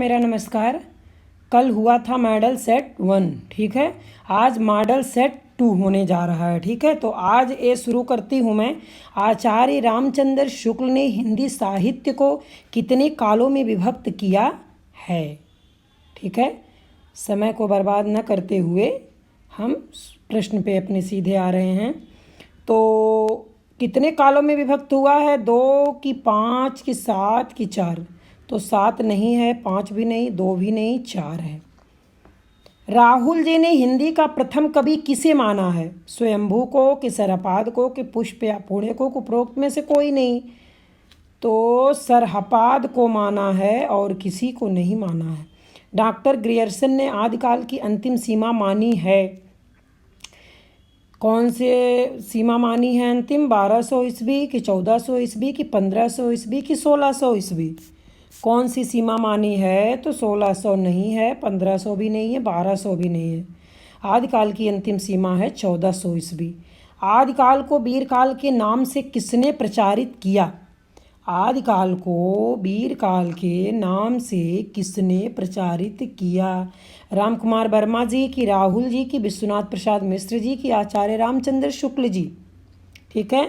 मेरा नमस्कार। कल हुआ था मॉडल सेट 1, ठीक है। आज मॉडल सेट 2 होने जा रहा है, ठीक है। तो आज ये शुरू करती हूँ मैं। आचार्य रामचंद्र शुक्ल ने हिंदी साहित्य को कितने कालों में विभक्त किया है, ठीक है। समय को बर्बाद न करते हुए हम प्रश्न पे अपने सीधे आ रहे हैं। तो कितने कालों में विभक्त हुआ है? 2 कि 5 कि 7 कि 4? तो 7 नहीं है, 5 भी नहीं, 2 भी नहीं, 4 है। राहुल जी ने हिंदी का प्रथम कवि किसे माना है? स्वयंभू को, कि सरहपाद को, कि पुष्प या पुणे को, उपरोक्त में से कोई नहीं। तो सरहपाद को माना है और किसी को नहीं माना है। डॉक्टर ग्रियर्सन ने आदिकाल की अंतिम सीमा मानी है। कौन से सीमा मानी है अंतिम? 1200 ईस्वी कि 1400 ईस्वी कि 1500 ईस्वी कि 1600 ईस्वी? कौन सी सीमा मानी है? तो 1600 नहीं है, 1500 भी नहीं है, 1200 भी नहीं है। आदिकाल की अंतिम सीमा है 1400 ईस्वी। आदिकाल को वीरकाल के नाम से किसने प्रचारित किया? आदिकाल को वीरकाल के नाम से किसने प्रचारित किया? राम कुमार वर्मा जी, की राहुल जी, की विश्वनाथ प्रसाद मिश्र जी, की आचार्य रामचंद्र शुक्ल जी, ठीक है।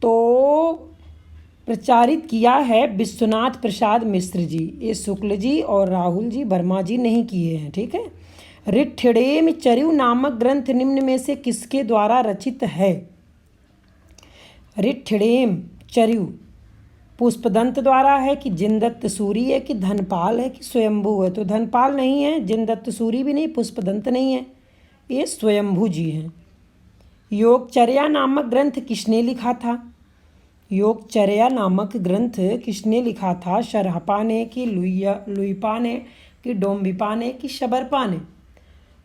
तो प्रचारित किया है विश्वनाथ प्रसाद मिश्र जी। ये शुक्ल जी और राहुल जी, वर्मा जी नहीं किए हैं, ठीक है। ऋठिणेम चरयु नामक ग्रंथ निम्न में से किसके द्वारा रचित है? ऋठिणेम चरयु पुष्पदंत द्वारा है, कि जिनदत्त सूरी है, कि धनपाल है, कि स्वयंभू है? तो धनपाल नहीं है, जिनदत्त सूरी भी नहीं, पुष्पदंत नहीं है, ये स्वयंभू जी हैं। योगचर्या नामक ग्रंथ किसने लिखा था? योगचर्या नामक ग्रंथ किसने लिखा था? शरहपा ने, कि लुइपा ने, कि डोम्बिपा ने, कि शबरपा ने?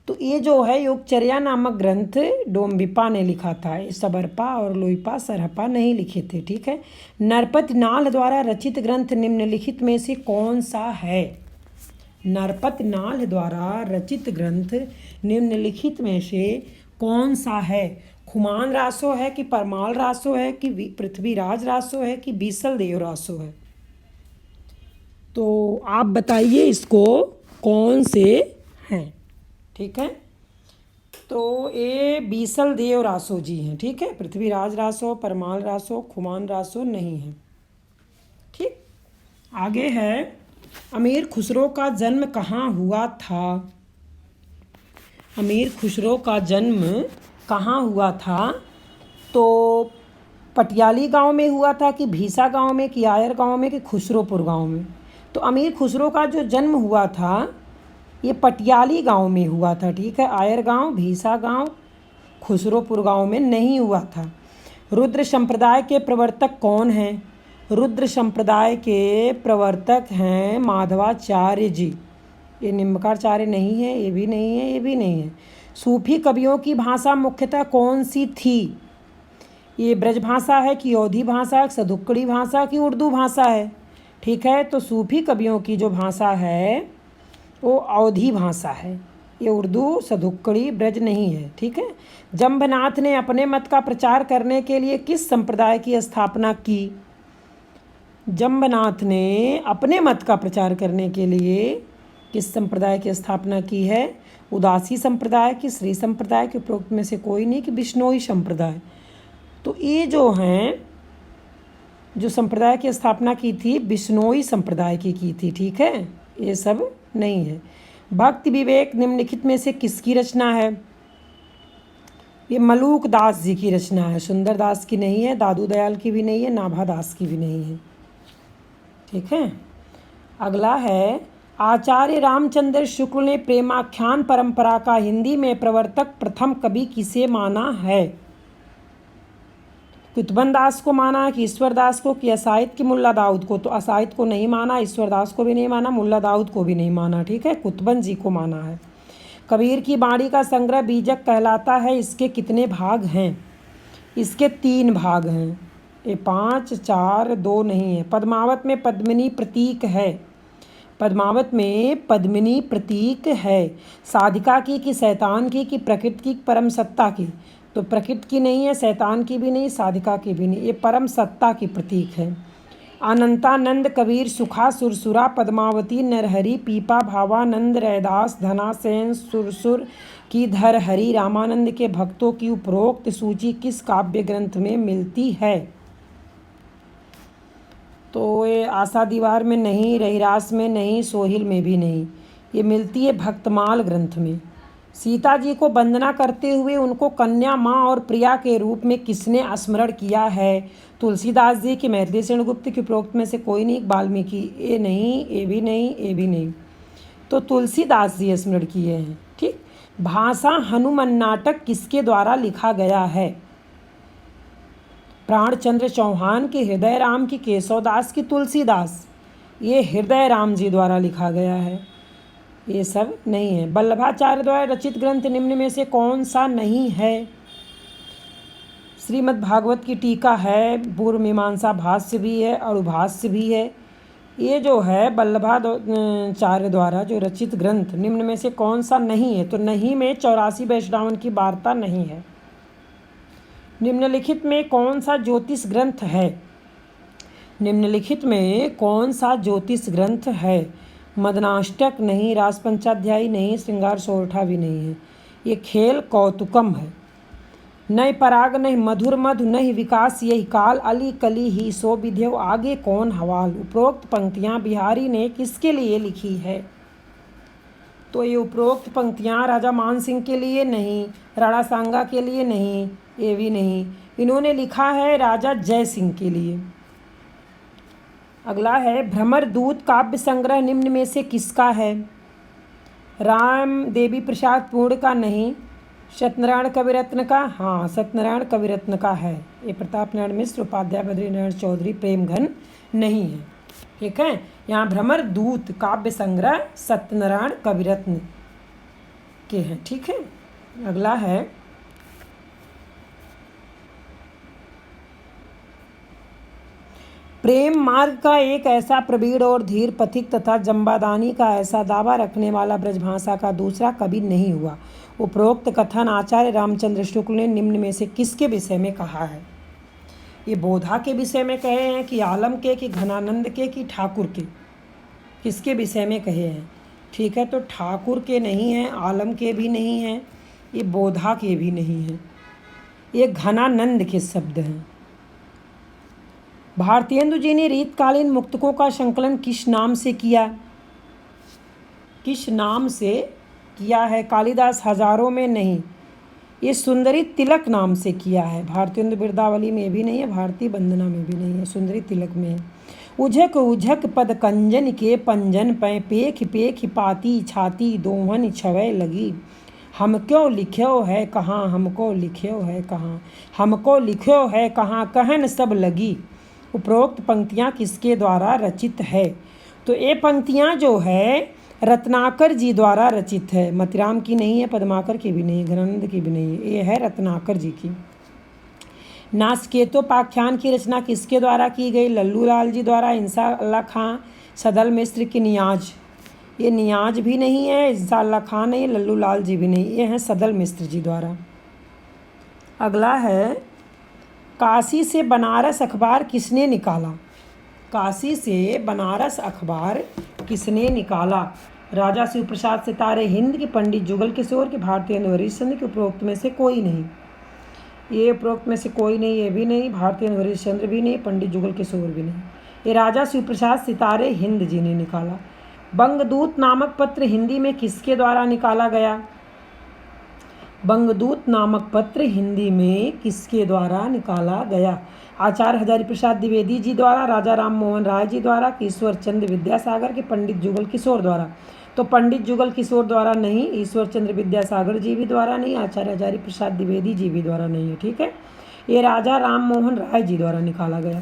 तो ये जो है योगचर्या नामक ग्रंथ डोम्बिपा ने लिखा था। ये शबरपा और लुइपा, सरहपा नहीं लिखे थे, ठीक है। नरपत नाल द्वारा रचित ग्रंथ निम्नलिखित में से कौन सा है? नरपत नाल द्वारा रचित ग्रंथ निम्नलिखित में से कौन सा है? खुमान रासो है, कि परमाल रासो है, कि पृथ्वीराज रासो है, कि बीसल देव रासो है? तो आप बताइए इसको कौन से हैं, ठीक है। तो ये बीसल देव रासो जी हैं, ठीक है। पृथ्वीराज रासो, परमाल रासो, खुमान रासो नहीं है, ठीक। आगे है, अमीर खुसरो का जन्म कहाँ हुआ था? अमीर खुसरो का जन्म कहाँ हुआ था? तो पटियाली गांव में हुआ था, कि भीसा गांव में, कि आयर गांव में, कि खुसरोपुर गांव में? तो अमीर खुसरो का जो जन्म हुआ था ये पटियाली गांव में हुआ था, ठीक है। आयर गांव, भीसा गांव, खुसरोपुर गांव में नहीं हुआ था। रुद्र संप्रदाय के प्रवर्तक कौन हैं? रुद्र संप्रदाय के प्रवर्तक हैं माधवाचार्य जी। ये निम्बकाचार्य नहीं है, ये भी नहीं है, ये भी नहीं है। सूफी कवियों की भाषा मुख्यतः कौन सी थी? ये ब्रज भाषा है, कि अवधी भाषा, सदुक्कड़ी भाषा, की उर्दू भाषा है, ठीक है। तो सूफी कवियों की जो भाषा है वो अवधी भाषा है, ये उर्दू, सदुक्कड़ी, ब्रज नहीं है, ठीक है। जम्बनाथ ने अपने मत का प्रचार करने के लिए किस संप्रदाय की स्थापना की? जम्बनाथ ने अपने मत का प्रचार करने के लिए किस संप्रदाय की स्थापना की है? उदासी संप्रदाय, की श्री संप्रदाय, के उपरोक्त में से कोई नहीं, कि बिश्नोई संप्रदाय? तो ये जो हैं जो संप्रदाय की स्थापना की थी बिश्नोई संप्रदाय की थी, ठीक है। ये सब नहीं है। भक्ति विवेक निम्नलिखित में से किसकी रचना है? ये मलूक दास जी की रचना है। सुंदर दास की नहीं है, दादू दयाल की भी नहीं है, नाभा दास की भी नहीं है, ठीक है। अगला है, आचार्य रामचंद्र शुक्ल ने प्रेमाख्यान परंपरा का हिंदी में प्रवर्तक प्रथम कवि किसे माना है? कुतुबन दास को माना, कि ईश्वर दास को, कि असाइद, की मुल्ला दाऊद को? तो असाइद को नहीं माना, ईश्वर दास को भी नहीं माना, मुल्ला दाऊद को भी नहीं माना, ठीक है। कुतुबन जी को माना है। कबीर की बाणी का संग्रह बीजक कहलाता है, इसके कितने भाग हैं? इसके 3 भाग हैं। ये 5, 4, 2 नहीं है। पद्मावत में पद्मिनी प्रतीक है, पद्मावत में पद्मिनी प्रतीक है। साधिका की, कि शैतान की, कि प्रकृति की, परम सत्ता की? तो प्रकृति की नहीं है, शैतान की भी नहीं, साधिका की भी नहीं, ये परम सत्ता की प्रतीक है। अनंतानंद, कबीर, सुखा, सुरसुरा, पद्मावती, नरहरि, पीपा, भावानंद, रैदास, धनासेन, सुरसुर की धरहरि, रामानंद के भक्तों की उपरोक्त सूची किस काव्य ग्रंथ में मिलती है? तो ये आशा दीवार में नहीं, रहिरास में नहीं, सोहिल में भी नहीं, ये मिलती है भक्तमाल ग्रंथ में। सीता जी को वंदना करते हुए उनको कन्या, माँ और प्रिया के रूप में किसने स्मरण किया है? तुलसीदास जी की, मैथिली सेनगुप्त की, उपरोक्त में से कोई नहीं, वाल्मीकि। ये नहीं, ये भी नहीं, ये भी नहीं, तो तुलसीदास जी स्मरण किए हैं। ठीक। भाषा हनुमान नाटक किसके द्वारा लिखा गया है? प्राणचंद्र चौहान के, हृदय राम की, केशवदास की, तुलसीदास। ये हृदय राम जी द्वारा लिखा गया है, ये सब नहीं है। वल्लभाचार्य द्वारा रचित ग्रंथ निम्न में से कौन सा नहीं है? श्रीमद् भागवत की टीका है, पूर्व मीमांसा भाष्य भी है, अणुभाष्य भी है। ये जो है वल्लभाचार्य द्वारा जो रचित ग्रंथ निम्न में से कौन सा नहीं है? तो नहीं में 84 वैष्णवन की वार्ता नहीं है। निम्नलिखित में कौन सा ज्योतिष ग्रंथ है? निम्नलिखित में कौन सा ज्योतिष ग्रंथ है? मदनाष्टक नहीं, रास पंचाध्यायी नहीं, श्रृंगार सोरठा भी नहीं है। ये खेल कौतुकम है। नय पराग नहीं मधुर मधु नहीं विकास यही काल, अली कली ही सो विधेव आगे कौन हवाल। उपरोक्त पंक्तियाँ बिहारी ने किसके लिए लिखी है? तो ये उपरोक्त पंक्तियाँ राजा मान सिंह के लिए नहीं, राणा सांगा के लिए नहीं, ये भी नहीं, इन्होंने लिखा है राजा जय सिंह के लिए। अगला है भ्रमर दूत काव्य संग्रह निम्न में से किसका है? राम देवी प्रसाद पूर्ण का नहीं, सत्यनारायण कविरत्न का, हाँ सत्यनारायण कविरत्न का है। ये प्रताप नारायण मिश्र, उपाध्याय बद्रीनारायण चौधरी, प्रेमघन नहीं है। ठीक है, यहाँ भ्रमर दूत काव्य संग्रह सत्यनारायण कविरत्न के हैं। ठीक है, अगला है प्रेम मार्ग का एक ऐसा प्रवीण और धीर पथिक तथा जम्बादानी का ऐसा दावा रखने वाला ब्रजभाषा का दूसरा कवि नहीं हुआ। उपरोक्त कथन आचार्य रामचंद्र शुक्ल ने निम्न में से किसके विषय में कहा है? ये बोधा के विषय में कहे हैं कि आलम के, कि घनानंद के, कि ठाकुर के? किसके विषय में कहे हैं? ठीक है, तो ठाकुर के नहीं हैं, आलम के भी नहीं हैं, ये बोधा के भी नहीं हैं, ये घनानंद के शब्द हैं। भारतेंदु जी ने रीतकालीन मुक्तकों का संकलन किस नाम से किया? किस नाम से किया है? कालिदास हजारों में नहीं, ये सुंदरी तिलक नाम से किया है। भारतेंदु बिरदावली में भी नहीं है, भारतीय वंदना में भी नहीं है, सुंदरी तिलक में है। उझक उझक पद कंजन के पंजन पै, पेख पेख पाती छाती दोहन छवै लगी। हम क्यों लिख्यो है कहाँ, हमको लिख्यो है कहाँ, हमको लिख्यो है कहाँ, कहन सब लगी। उपरोक्त पंक्तियाँ किसके द्वारा रचित है? तो ये पंक्तियाँ जो है रत्नाकर जी द्वारा रचित है। मतिराम की नहीं है, पद्माकर की भी नहीं है, घनानंद की भी नहीं है, ये है रत्नाकर जी की। नासकेतोपाख्यान की रचना किसके द्वारा की गई? लल्लू लाल जी द्वारा। इंसा अल्लाह खां, सदल मिस्र की नियाज, ये नियाज भी नहीं है, इंसा अल्लाह खां नहीं, लल्लू लाल जी भी नहीं, ये हैं सदल मिस्र जी द्वारा। अगला है काशी से बनारस अखबार किसने निकाला? काशी से बनारस अखबार किसने निकाला? राजा शिव प्रसाद सितारे हिंद के, पंडित जुगल किशोर के, भारतेंदु हरिश्चंद्र के। उपरोक्त में से कोई नहीं, ये उपरोक्त में से कोई नहीं, ये भी नहीं, भारतेंदु हरिश्चंद्र भी नहीं, पंडित जुगल किशोर भी नहीं, ये राजा शिव प्रसाद सितारे हिंद जी ने निकाला। बंगदूत नामक पत्र हिंदी में किसके द्वारा निकाला गया? बंगदूत नामक पत्र हिंदी में किसके द्वारा निकाला गया? आचार्य हजारी प्रसाद द्विवेदी जी द्वारा, राजा राम मोहन राय जी द्वारा, ईश्वर चंद्र विद्यासागर के, पंडित जुगल किशोर द्वारा। तो पंडित जुगल किशोर द्वारा नहीं, ईश्वर चंद्र विद्यासागर जी भी द्वारा नहीं, आचार्य हजारी प्रसाद द्विवेदी जी भी द्वारा नहीं है। ठीक है, ये राजा राम मोहन राय जी द्वारा निकाला गया।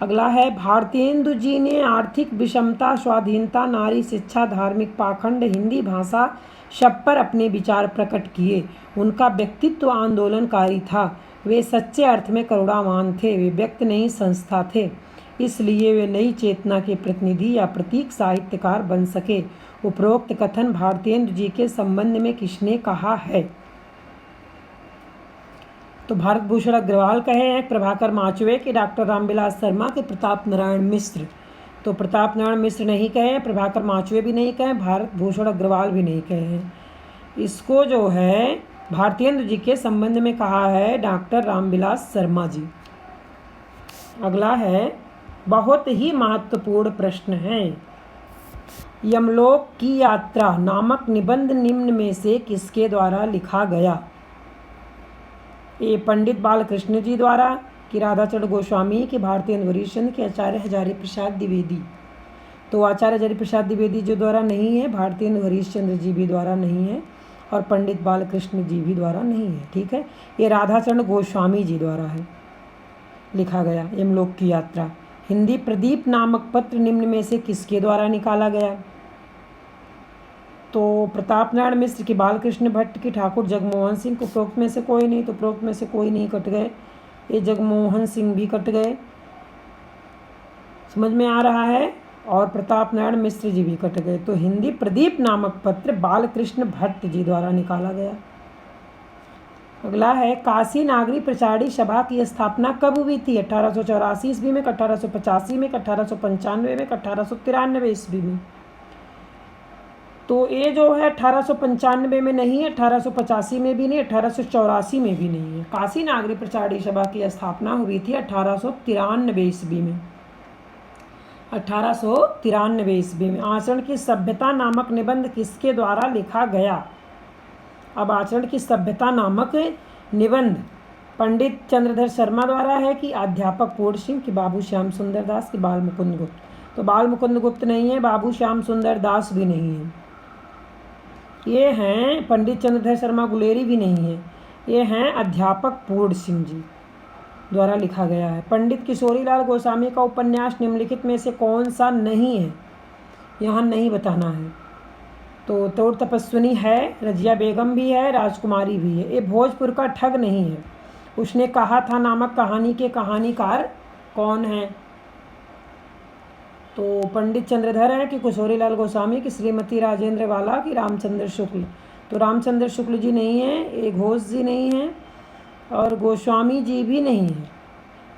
अगला है भारतेंदु जी ने आर्थिक विषमता, स्वाधीनता, नारी शिक्षा, धार्मिक पाखंड, हिंदी भाषा सब पर अपने विचार प्रकट किए। उनका व्यक्तित्व आंदोलनकारी था, वे सच्चे अर्थ में करुणावान थे, वे व्यक्ति नहीं संस्था थे, इसलिए वे नई चेतना के प्रतिनिधि या प्रतीक साहित्यकार बन सके। उपरोक्त कथन भारतेंदु जी के संबंध में किसने कहा है? तो भारत भूषण अग्रवाल कहे हैं, प्रभाकर माचवे, कि डॉक्टर रामविलास शर्मा, के प्रताप नारायण मिश्र। तो प्रताप नारायण मिश्र नहीं कहे, प्रभाकर माचवे भी नहीं कहे, भारत भूषण अग्रवाल भी नहीं कहे हैं। इसको जो है भारतेंद्र जी के संबंध में कहा है डॉक्टर रामविलास शर्मा जी। अगला है, बहुत ही महत्वपूर्ण प्रश्न है, यमलोक की यात्रा नामक निबंध निम्न में से किसके द्वारा लिखा गया? ए पंडित बालकृष्ण जी द्वारा, कि राधाचरण गोस्वामी, कि भारतेंद्र हरिश्चंद्र, के आचार्य हजारी प्रसाद द्विवेदी। तो आचार्य हजारी प्रसाद द्विवेदी जी द्वारा नहीं है, भारतेंद्र हरिश्चंद्र जी भी द्वारा नहीं है, और पंडित बालकृष्ण जी भी द्वारा नहीं है। ठीक है, ये राधाचरण गोस्वामी जी द्वारा है लिखा गया यमलोक की यात्रा। हिंदी प्रदीप नामक पत्र निम्न में से किसके द्वारा निकाला गया? तो प्रताप नारायण मिश्र, की बालकृष्ण भट्ट, की ठाकुर जगमोहन सिंह। को उपरोक्त में से कोई नहीं, तो उपरोक्त में से कोई नहीं, कट गए। ये जगमोहन सिंह भी कट गए, समझ में आ रहा है, और प्रताप नारायण मिश्र जी भी कट गए। तो हिंदी प्रदीप नामक पत्र बालकृष्ण भट्ट जी द्वारा निकाला गया। अगला है, काशी नागरी प्रचारी सभा की स्थापना कब हुई थी? 1884 ईस्वी में, 1885 में, 1895 में, 1893 ईस्वी में। तो ये जो है 1895 में नहीं है, 1885 में भी नहीं, 1884 में भी नहीं है। काशी नागरी प्रचारी सभा की स्थापना हुई थी 1893 ईस्वी में, 1893 ईस्वी में। आचरण की सभ्यता नामक निबंध किसके द्वारा लिखा गया? अब आचरण की सभ्यता नामक निबंध पंडित चंद्रधर शर्मा द्वारा है, कि अध्यापक पूर्ण सिंह, की बाबू श्याम सुंदर दास, की बाल मुकुंद गुप्त। तो बाल मुकुंद गुप्त नहीं है, बाबू श्याम सुंदर दास भी नहीं है, ये हैं पंडित चंद्रधर शर्मा गुलेरी भी नहीं है, ये हैं अध्यापक पूर्ण सिंह जी द्वारा लिखा गया है। पंडित किशोरीलाल गोस्वामी का उपन्यास निम्नलिखित में से कौन सा नहीं है? यहाँ नहीं बताना है। तो तोड़ तपस्विनी है, रजिया बेगम भी है, राजकुमारी भी है। ये भोजपुर का ठग नहीं है। उसने कहा था नामक कहानी के कहानीकार कौन है? तो पंडित चंद्रधर है, कि किशोरीलाल गोस्वामी, की श्रीमती राजेंद्र वाला, की रामचंद्र शुक्ल। तो रामचंद्र शुक्ल जी नहीं है, ये घोष जी नहीं है, और गोस्वामी जी भी नहीं है।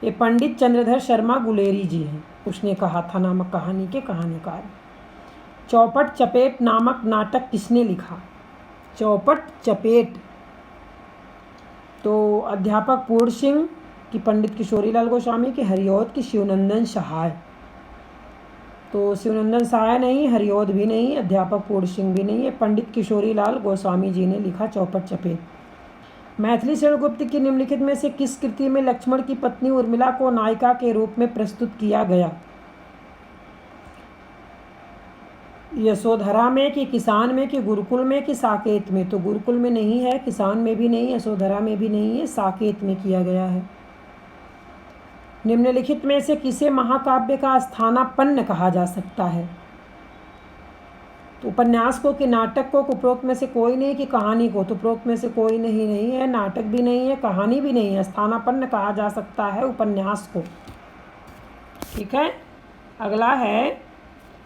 ये पंडित चंद्रधर शर्मा गुलेरी जी हैं, उसने कहा था नामक कहानी के कहानीकार। चौपट चपेट नामक नाटक किसने लिखा? चौपट चपेट, तो अध्यापक पूर्ण सिंह, की पंडित किशोरीलाल गोस्वामी, की हरिऔध, की शिवनंदन सहाय। तो शिवनंदन सहाय नहीं, हरिऔध भी नहीं, अध्यापक पूर्ण सिंह भी नहीं है, पंडित किशोरीलाल गोस्वामी जी ने लिखा चौपट चपेट। मैथिली शरण गुप्त की निम्नलिखित में से किस कृति में लक्ष्मण की पत्नी उर्मिला को नायिका के रूप में प्रस्तुत किया गया? यशोधरा में, कि किसान में, कि गुरुकुल में, कि साकेत में। तो गुरुकुल में नहीं है, किसान में भी नहीं, यशोधरा में भी नहीं है, साकेत में किया गया है। निम्नलिखित में से किसे महाकाव्य का स्थानापन्न कहा जा सकता है? तो उपन्यास को, कि नाटक को, उपरोक्त में से कोई नहीं, कि कहानी को। तो उपरोक्त में से कोई नहीं है, नाटक भी नहीं है, कहानी भी नहीं है, स्थानापन्न कहा जा सकता है उपन्यास को। ठीक है, अगला है,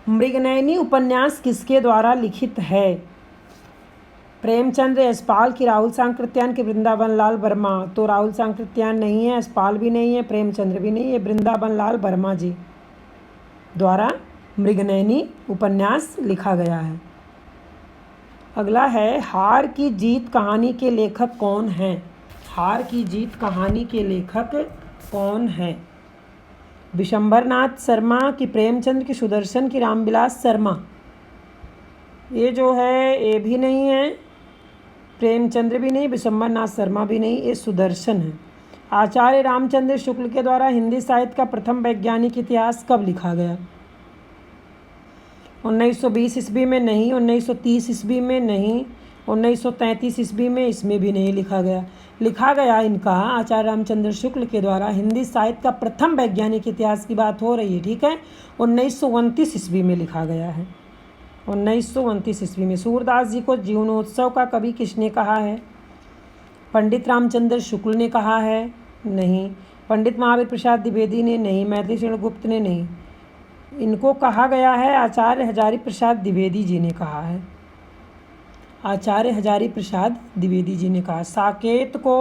मृगनयनी उपन्यास किसके द्वारा लिखित है? प्रेमचंद्र, यशपाल, की राहुल सांकृत्यायन, की वृंदावन लाल वर्मा। तो राहुल सांकृत्यायन नहीं है, यशपाल भी नहीं है, प्रेमचंद्र भी नहीं है, वृंदावन लाल वर्मा जी द्वारा मृगनयनी उपन्यास लिखा गया है। अगला है, हार की जीत कहानी के लेखक कौन हैं? हार की जीत कहानी के लेखक कौन हैं? विशंभरनाथ शर्मा, की प्रेमचंद्र, की सुदर्शन, की रामविलास शर्मा। ये जो है ये भी नहीं है, प्रेमचंद्र भी नहीं, विशंभरनाथ शर्मा भी नहीं, ये सुदर्शन है। आचार्य रामचंद्र शुक्ल के द्वारा हिंदी साहित्य का प्रथम वैज्ञानिक इतिहास कब लिखा गया? 1920 ईस्वी में नहीं, 1930 ईस्वी में नहीं, 1933 ईस्वी में, इसमें भी नहीं लिखा गया। लिखा गया इनका आचार्य रामचंद्र शुक्ल के द्वारा हिंदी साहित्य का प्रथम वैज्ञानिक इतिहास की बात हो रही है, ठीक है, 1929 ईस्वी में लिखा गया है, 1929 ईस्वी में। सूरदास जी को जीवनोत्सव का कवि किसने कहा है? पंडित रामचंद्र शुक्ल ने कहा है? नहीं। पंडित महावीर प्रसाद द्विवेदी ने? नहीं। मैथिली शरण गुप्त ने? नहीं। इनको कहा गया है आचार्य हजारी प्रसाद द्विवेदी जी ने कहा है, आचार्य हजारी प्रसाद द्विवेदी जी ने कहा। साकेत को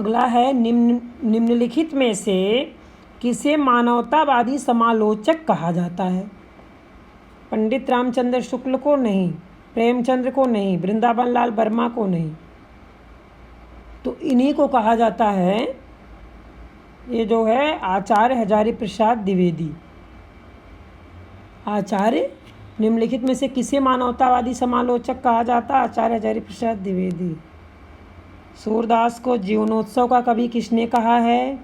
अगला है निम्नलिखित में से किसे मानवतावादी समालोचक कहा जाता है? पंडित रामचंद्र शुक्ल को नहीं, प्रेमचंद्र को नहीं, वृंदावन लाल वर्मा को नहीं, तो इन्हीं को कहा जाता है, ये जो है आचार्य हजारी प्रसाद द्विवेदी। आचार्य निम्नलिखित में से किसे मानवतावादी समालोचक कहा जाता है? आचार्य हजारी प्रसाद द्विवेदी। सूरदास को जीवनोत्सव का कवि किसने कहा है?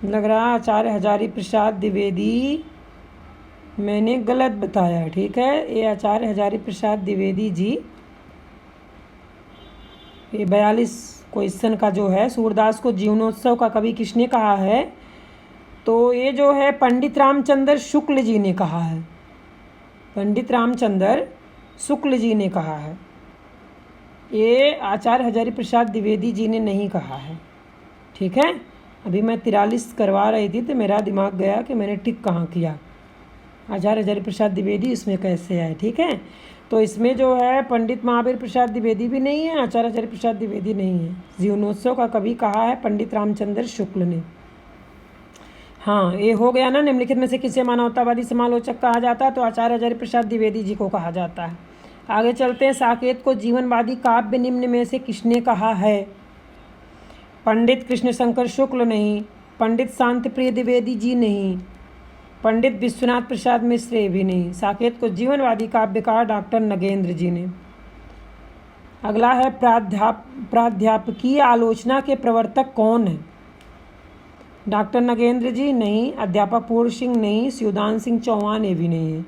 लग रहा है आचार्य हजारी प्रसाद द्विवेदी। मैंने गलत बताया, ठीक है, ये आचार्य हजारी प्रसाद द्विवेदी जी। ये 42 क्वेश्चन का जो है, सूरदास को जीवनोत्सव का कवि किसने कहा है? तो ये जो है पंडित रामचंद्र शुक्ल जी ने कहा है। पंडित रामचंद्र शुक्ल जी ने कहा है, ये आचार्य हजारी प्रसाद द्विवेदी जी ने नहीं कहा है, ठीक है। अभी मैं 43 करवा रही थी तो मेरा दिमाग गया कि मैंने टिक कहाँ किया। आचार्य हजारी प्रसाद द्विवेदी इसमें कैसे आए, ठीक है। तो इसमें जो है पंडित महावीर प्रसाद द्विवेदी भी नहीं है, आचार्य हजारी प्रसाद द्विवेदी नहीं है। जीवनोत्सव का कवि कहा है पंडित रामचंद्र शुक्ल ने। हाँ, ये हो गया ना। निम्नलिखित में से किसे मानवतावादी समालोचक कहा जाता है? तो आचार्य हजारी प्रसाद द्विवेदी जी को कहा जाता है। आगे चलते हैं। साकेत को जीवनवादी काव्य निम्न में से किसने कहा है? पंडित कृष्णशंकर शुक्ल नहीं, पंडित शांतिप्रिय द्विवेदी जी नहीं, पंडित विश्वनाथ प्रसाद मिश्र भी नहीं। साकेत को जीवनवादी काव्यकार डॉक्टर नगेंद्र जी ने। अगला है प्राध्यापकीय आलोचना के प्रवर्तक कौन है? डॉक्टर नगेंद्र जी नहीं, अध्यापक पूर्ण सिंह नहीं, शिवदान सिंह चौहान ये भी नहीं है।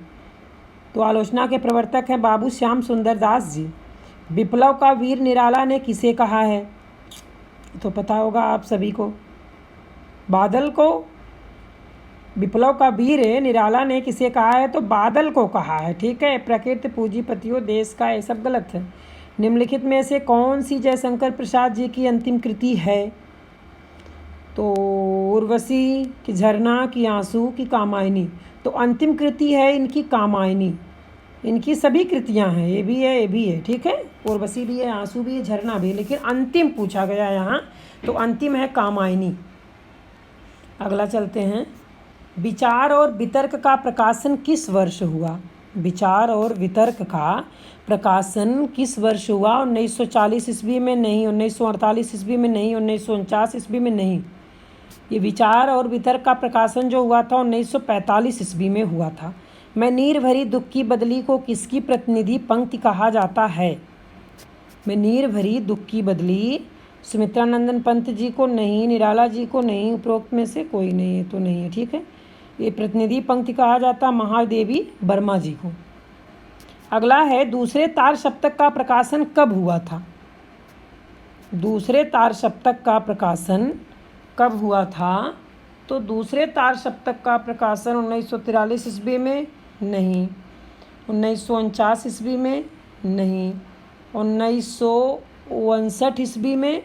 तो आलोचना के प्रवर्तक है बाबू श्याम सुंदर दास जी। विप्लव का वीर निराला ने किसे कहा है? तो पता होगा आप सभी को, बादल को। विप्लव का वीर निराला ने किसे कहा है? तो बादल को कहा है, ठीक है। प्रकृति पूंजीपतियों देश का, ये सब गलत है। निम्नलिखित में से कौन सी जयशंकर प्रसाद जी की अंतिम कृति है? तो उर्वशी की झरना की आंसू की कामायनी। तो अंतिम कृति है इनकी कामायनी। इनकी सभी कृतियां हैं, ये भी है, ये भी है, ठीक है। उर्वशी भी है, आंसू भी है, झरना भी है, लेकिन अंतिम पूछा गया यहाँ, तो अंतिम है कामायनी। अगला चलते हैं। विचार और वितर्क का प्रकाशन किस वर्ष हुआ? विचार और वितर्क का प्रकाशन किस वर्ष हुआ? 1940 ईस्वी में नहीं, 1948 ईस्वी में नहीं, 1949 ईस्वी में नहीं। ये विचार और वितर्क का प्रकाशन जो हुआ था 1945 ईस्वी में हुआ था। मैं नीर भरी दुख की बदली को किसकी प्रतिनिधि पंक्ति कहा जाता है? मैं नीर भरी दुख की बदली सुमित्रानंदन पंत जी को नहीं, निराला जी को नहीं, उपरोक्त में से कोई नहीं है, तो नहीं है, ठीक है। ये प्रतिनिधि पंक्ति कहा जाता महादेवी वर्मा जी को। अगला है दूसरे तार सप्तक का प्रकाशन कब हुआ था? दूसरे तार सप्तक का प्रकाशन कब हुआ था? तो दूसरे तार सप्तक का प्रकाशन 1943 ईस्वी में नहीं, 1949 ईस्वी में नहीं, 1959 ईस्वी में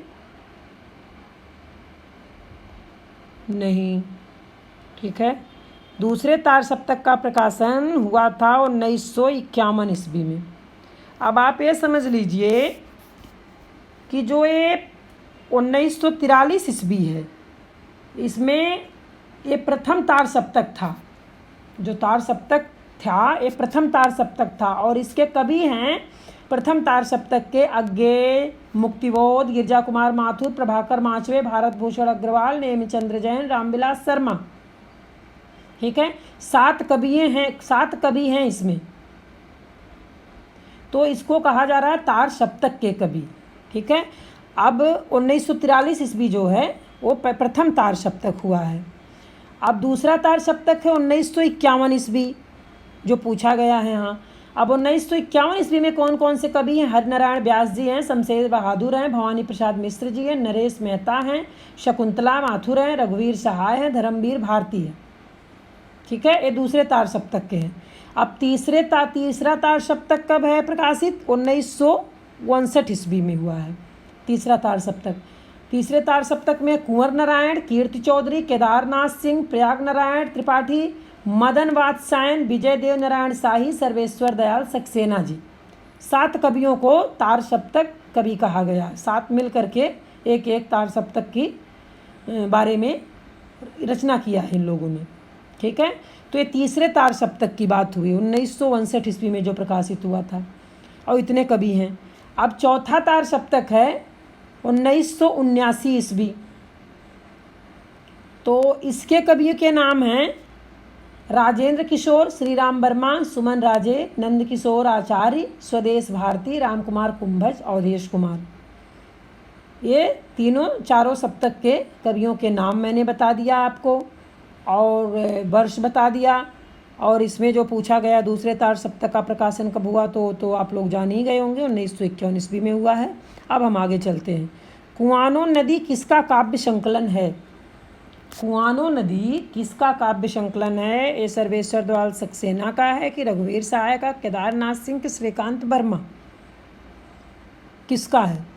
नहीं, ठीक है। दूसरे तार सप्तक का प्रकाशन हुआ था 1951 ईस्वी में। अब आप ये समझ लीजिए कि जो ये 1943 ईस्वी है, इसमें ये प्रथम तार सप्तक था। जो तार सप्तक था ये प्रथम तार सप्तक था, और इसके कवि हैं प्रथम तार सप्तक के अज्ञे, मुक्तिबोध, गिरजा कुमार माथुर, प्रभाकर माचवे, भारत भूषण अग्रवाल, नेमिचंद्र जैन, रामविलास शर्मा, ठीक है। 7 कवि हैं इसमें। तो इसको कहा जा रहा है तार सप्तक के कवि, ठीक है। अब 1943 ईस्वी जो है वो प्रथम तार सप्तक हुआ है। अब दूसरा तार सप्तक है 1951 ईस्वी जो पूछा गया है। हाँ, अब 1951 ईस्वी में कौन कौन से कवि हैं? हरिनारायण व्यास जी हैं, शमशेर बहादुर हैं, भवानी प्रसाद मिश्र जी हैं, नरेश मेहता हैं, शकुंतला माथुर हैं, रघुवीर सहाय हैं, धर्मवीर भारती हैं, ठीक है। ये दूसरे तार सप्तक के हैं। अब तीसरा तार सप्तक कब है प्रकाशित? 1959 ईस्वी में हुआ है तीसरा तार सप्तक। तीसरे तार सप्तक में कुंवर नारायण, कीर्ति चौधरी, केदारनाथ सिंह, प्रयाग नारायण त्रिपाठी, मदन वात्सायन, विजय देव नारायण शाही, सर्वेश्वर दयाल सक्सेना जी। 7 कवियों को तार सप्तक कवि कहा गया। 7 मिल करके एक एक तार सप्तक की बारे में रचना किया है इन लोगों ने। ठीक है, तो ये तीसरे तार सप्तक की बात हुई 1959 ईस्वी में जो प्रकाशित हुआ था, और इतने कवि हैं। अब चौथा तार सप्तक है 1979 ईस्वी। तो इसके कवियों के नाम हैं राजेंद्र किशोर, श्री राम वर्मा, सुमन राजे, नंद किशोर आचार्य, स्वदेश भारती, राम कुमार कुंभज, अवधेश कुमार। ये तीनों चारों सप्तक के कवियों के नाम मैंने बता दिया आपको, और वर्ष बता दिया। और इसमें जो पूछा गया दूसरे तार सप्तक का प्रकाशन कब हुआ, तो आप लोग जान ही गए होंगे, 1951 ईस्वी में हुआ है। अब हम आगे चलते हैं। कुआनो नदी किसका काव्य संकलन है? कुआनो नदी किसका काव्य संकलन है? ये सर्वेश्वर दयाल सक्सेना का है कि रघुवीर सहाय का, केदारनाथ सिंह कि श्रीकांत वर्मा? किसका है?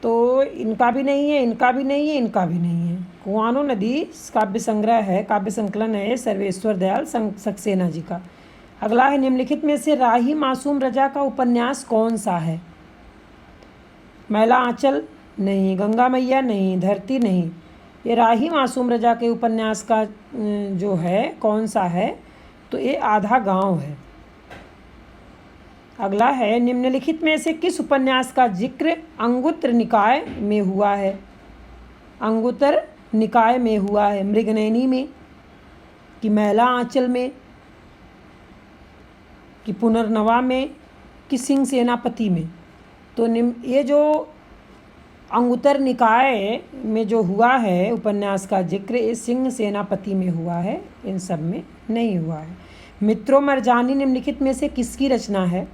तो इनका भी नहीं है, इनका भी नहीं है, इनका भी नहीं है। कुआनो नदी काव्य संग्रह है, काव्य संकलन है सर्वेश्वर दयाल सक्सेना जी का। अगला है निम्नलिखित में से राही मासूम रजा का उपन्यास कौन सा है? मैला आंचल नहीं, गंगा मैया नहीं, धरती नहीं। ये राही मासूम रजा के उपन्यास का जो है कौन सा है, तो ये आधा गांव है। अगला है निम्नलिखित में से किस उपन्यास का जिक्र अंगुत्र निकाय में हुआ है? अंगुत्र निकाय में हुआ है, मृगनयनी में, कि मैला आंचल में, कि पुनर्नवा में, कि सिंह सेनापति में? तो ये जो अंगुतर निकाय में जो हुआ है उपन्यास का जिक्र, ये सिंह सेनापति में हुआ है, इन सब में नहीं हुआ है। मित्रों मरजानी निम्नलिखित में से किसकी रचना है?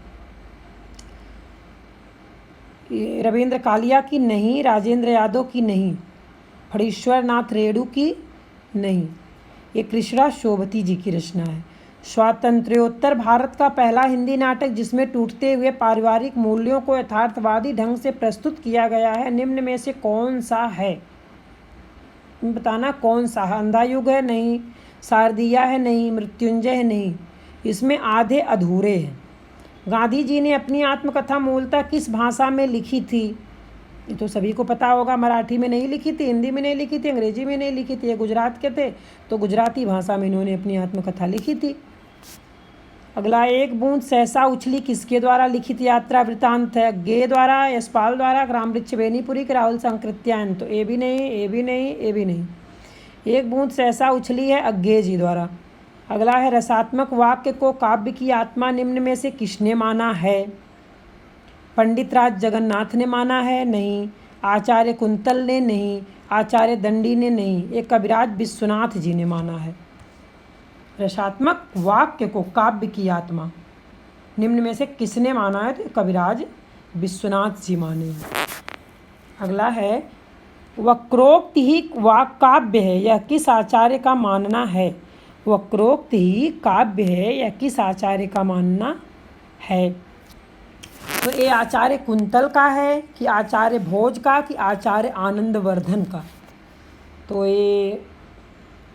रविंद्र कालिया की नहीं, राजेंद्र यादव की नहीं, फणीश्वर नाथ रेणु की नहीं, ये कृष्णा शोभती जी की रचना है। स्वातंत्र्योत्तर भारत का पहला हिंदी नाटक जिसमें टूटते हुए पारिवारिक मूल्यों को यथार्थवादी ढंग से प्रस्तुत किया गया है, निम्न में से कौन सा है? बताना कौन सा है। अंधा युग है नहीं, शारदिया है नहीं, मृत्युंजय है नहीं, इसमें आधे अधूरे हैं। गांधी जी ने अपनी आत्मकथा मूलतः किस भाषा में लिखी थी? ये तो सभी को पता होगा, मराठी में नहीं लिखी थी, हिंदी में नहीं लिखी थी, अंग्रेजी में नहीं लिखी थी, ये गुजरात के थे, तो गुजराती भाषा में इन्होंने अपनी आत्मकथा लिखी थी। अगला, एक बूंद सहसा उछली किसके द्वारा लिखित यात्रा वृतांत है? गे द्वारा, यशपाल द्वारा, रामवृक्ष बेनीपुरी के राहुल संकृत्यायन? तो ये भी नहीं, ये भी नहीं, ये भी नहीं। एक बूंद सहसा उछली है अज्ञे जी द्वारा। अगला है रसात्मक वाक्य को काव्य की आत्मा निम्न में से किसने माना है? पंडित राज जगन्नाथ ने माना है? नहीं। आचार्य कुंतल ने? नहीं। आचार्य दंडी ने? नहीं। ये कविराज विश्वनाथ जी ने माना है। रसात्मक वाक्य को काव्य की आत्मा निम्न में से किसने माना है? तो कविराज विश्वनाथ जी माने। अगला है वक्रोक्ति ही काव्य है, यह किस आचार्य का मानना है? वक्रोक्ति ही काव्य है, यह किस आचार्य का मानना है? तो ये आचार्य कुंतल का है कि आचार्य भोज का कि आचार्य आनंदवर्धन का? तो ये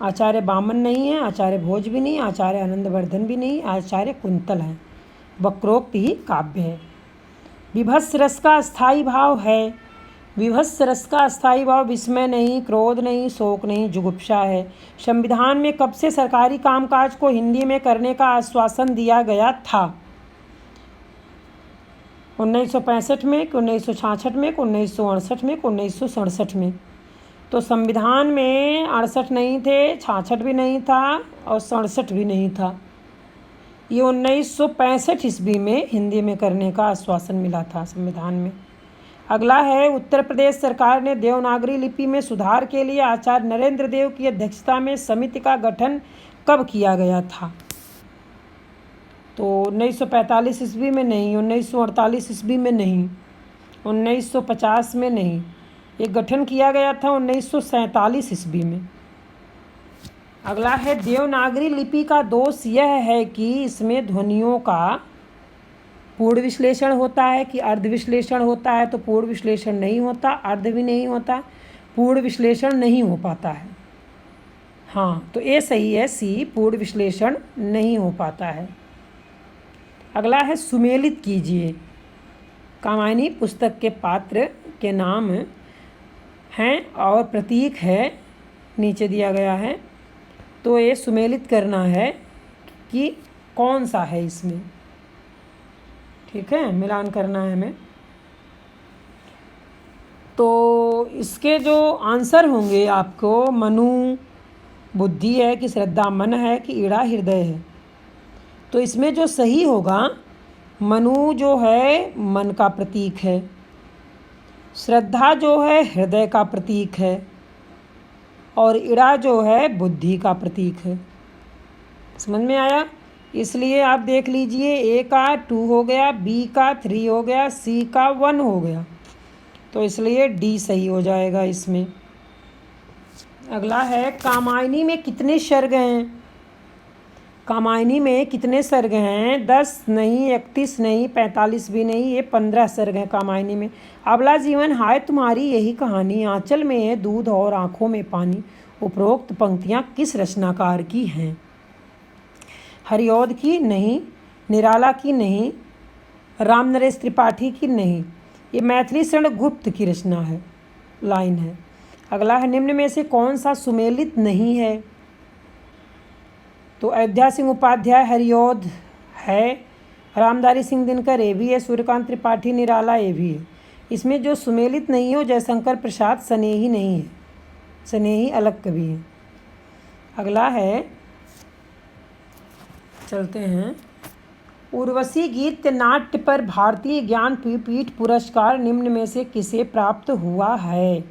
आचार्य बामन नहीं है, आचार्य भोज भी नहीं, आचार्य आनंदवर्धन भी नहीं, आचार्य कुंतल है। वक्रोक्ति ही काव्य है। विभत्स रस का स्थायी भाव है। विभत्स रस का स्थायी भाव विस्मय नहीं, क्रोध नहीं, शोक नहीं, जुगुप्सा है। संविधान में कब से सरकारी कामकाज को हिंदी में करने का आश्वासन दिया गया था? 1965 में, 1966 में, 1968 में, 1967 में? तो संविधान में 68 नहीं थे, 66 भी नहीं था और 67 भी नहीं था। ये 1965 ईस्वी में हिंदी में करने का आश्वासन मिला था संविधान में। अगला है उत्तर प्रदेश सरकार ने देवनागरी लिपि में सुधार के लिए आचार्य नरेंद्र देव की अध्यक्षता में समिति का गठन कब किया गया था? तो 1945 ईस्वी में नहीं, 1948 ईस्वी में नहीं, 1950 में नहीं, ये गठन किया गया था 1947 ईस्वी में। अगला है देवनागरी लिपि का दोष यह है कि इसमें ध्वनियों का पूर्ण विश्लेषण होता है कि अर्ध विश्लेषण होता है? तो पूर्ण विश्लेषण नहीं होता, अर्ध भी नहीं होता, पूर्ण विश्लेषण नहीं हो पाता है। हाँ, तो ये सही है, सी, पूर्ण विश्लेषण नहीं हो पाता है। अगला है सुमेलित कीजिए। कामायनी पुस्तक के पात्र के नाम हैं और प्रतीक है नीचे दिया गया है। तो ये सुमेलित करना है कि कौन सा है इसमें, ठीक है, मिलान करना है हमें। तो इसके जो आंसर होंगे आपको, मनु बुद्धि है कि श्रद्धा मन है कि ईड़ा हृदय है। तो इसमें जो सही होगा, मनु जो है मन का प्रतीक है, श्रद्धा जो है हृदय का प्रतीक है, और ईड़ा जो है बुद्धि का प्रतीक है। समझ में आया? इसलिए आप देख लीजिए, ए का 2 हो गया, बी का 3 हो गया, सी का 1 हो गया, तो इसलिए डी सही हो जाएगा इसमें। अगला है, कामायनी में कितने सर्ग हैं? कामायनी में कितने सर्ग हैं? 10 नहीं, 31 नहीं, 45 भी नहीं, ये 15 सर्ग हैं कामायनी में। अबला जीवन हाय तुम्हारी यही कहानी, आंचल में है दूध और आंखों में पानी। उपरोक्त पंक्तियाँ किस रचनाकार की हैं? हरिऔध की नहीं, निराला की नहीं, राम नरेश त्रिपाठी की नहीं, ये मैथिली शरण गुप्त की रचना है, लाइन है। अगला है, निम्न में से कौन सा सुमेलित नहीं है? तो अयोध्या सिंह उपाध्याय हरिऔध है, रामधारी सिंह दिनकर ये भी है, सूर्यकांत त्रिपाठी निराला ये भी है। इसमें जो सुमेलित नहीं है वो जयशंकर प्रसाद स्नेही नहीं है, स्नेही अलग कवि है। अगला है, चलते हैं, उर्वशी गीत नाट्य पर भारतीय ज्ञानपीठ पुरस्कार निम्न में से किसे प्राप्त हुआ है?